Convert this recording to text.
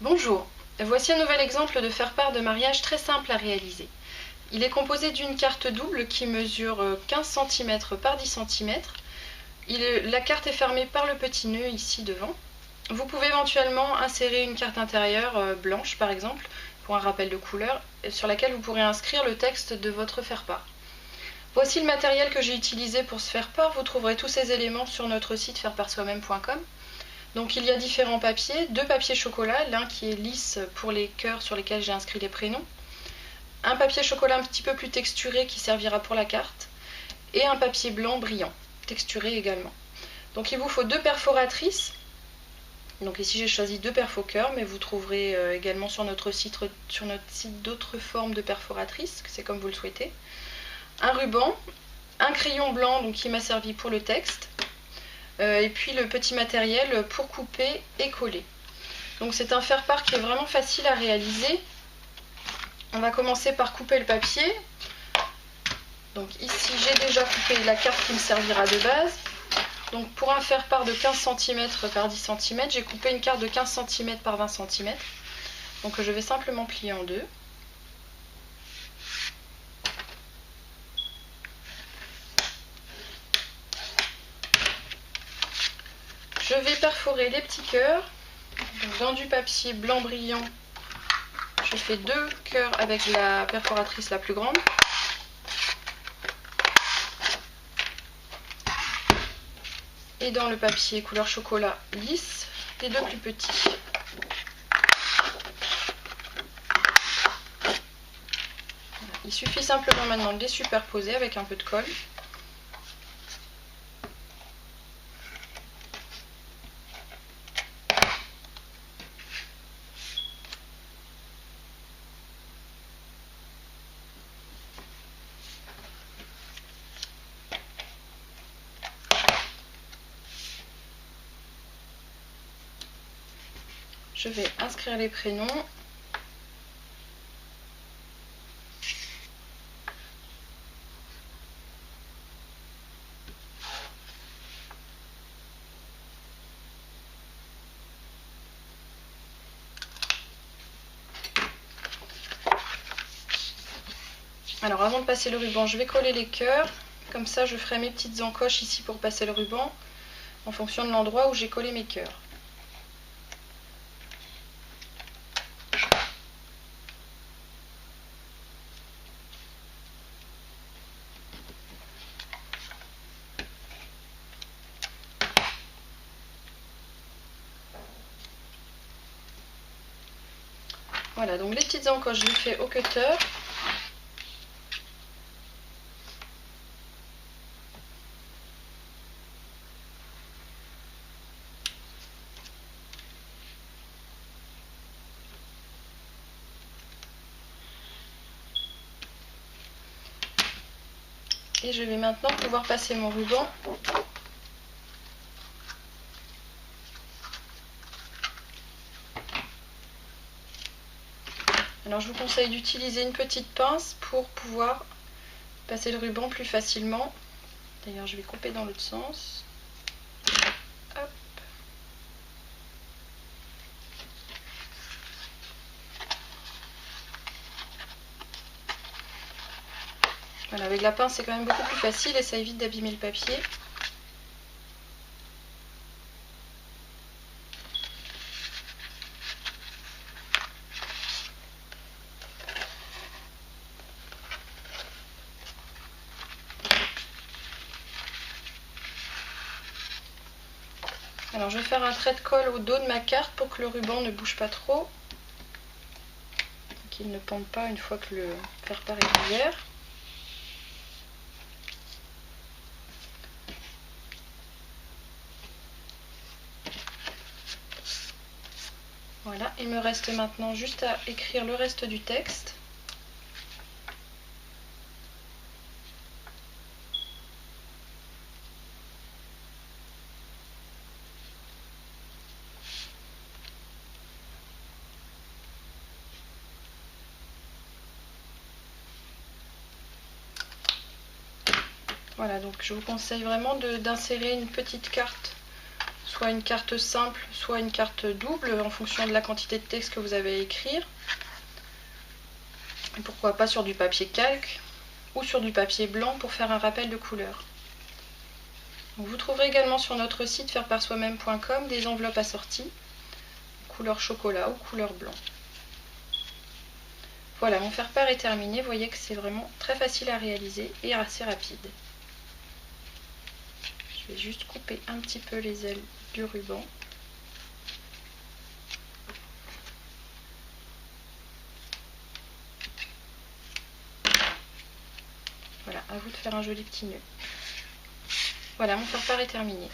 Bonjour, voici un nouvel exemple de faire-part de mariage très simple à réaliser. Il est composé d'une carte double qui mesure 15 cm par 10 cm. La carte est fermée par le petit nœud ici devant. Vous pouvez éventuellement insérer une carte intérieure blanche par exemple, pour un rappel de couleur, sur laquelle vous pourrez inscrire le texte de votre faire-part. Voici le matériel que j'ai utilisé pour ce faire-part. Vous trouverez tous ces éléments sur notre site fairepartsoi-même.com. Donc il y a différents papiers, deux papiers chocolat, l'un qui est lisse pour les cœurs sur lesquels j'ai inscrit les prénoms, un papier chocolat un petit peu plus texturé qui servira pour la carte, et un papier blanc brillant, texturé également. Donc il vous faut deux perforatrices. Donc ici j'ai choisi deux perfo-cœurs, mais vous trouverez également sur notre site d'autres formes de perforatrices, c'est comme vous le souhaitez. Un ruban, un crayon blanc donc, qui m'a servi pour le texte, et puis le petit matériel pour couper et coller. Donc c'est un faire-part qui est vraiment facile à réaliser. On va commencer par couper le papier. Donc ici j'ai déjà coupé la carte qui me servira de base. Donc pour un faire-part de 15 cm par 10 cm, j'ai coupé une carte de 15 cm par 20 cm. Donc je vais simplement plier en deux. Je vais perforer les petits cœurs. Donc dans du papier blanc brillant, je fais deux cœurs avec la perforatrice la plus grande. Et dans le papier couleur chocolat lisse, les deux plus petits. Il suffit simplement maintenant de les superposer avec un peu de colle. Je vais inscrire les prénoms. Alors avant de passer le ruban, je vais coller les cœurs. Comme ça, je ferai mes petites encoches ici pour passer le ruban, en fonction de l'endroit où j'ai collé mes cœurs. Voilà, donc les petites encoches, je les fais au cutter. Et je vais maintenant pouvoir passer mon ruban. Alors je vous conseille d'utiliser une petite pince pour pouvoir passer le ruban plus facilement. D'ailleurs je vais couper dans l'autre sens. Hop. Voilà, avec la pince c'est quand même beaucoup plus facile et ça évite d'abîmer le papier. Alors je vais faire un trait de colle au dos de ma carte pour que le ruban ne bouge pas trop, qu'il ne pende pas une fois que le faire-part est ouvert. Voilà, il me reste maintenant juste à écrire le reste du texte. Voilà, donc je vous conseille vraiment d'insérer une petite carte soit une carte simple, soit une carte double en fonction de la quantité de texte que vous avez à écrire. Et pourquoi pas sur du papier calque ou sur du papier blanc pour faire un rappel de couleur. Donc vous trouverez également sur notre site faireparsoi-même.com des enveloppes assorties, couleur chocolat ou couleur blanc. Voilà, mon faire-part est terminé. Vous voyez que c'est vraiment très facile à réaliser et assez rapide. Je vais juste couper un petit peu les ailes du ruban. Voilà, à vous de faire un joli petit nœud. Voilà, mon faire-part est terminé.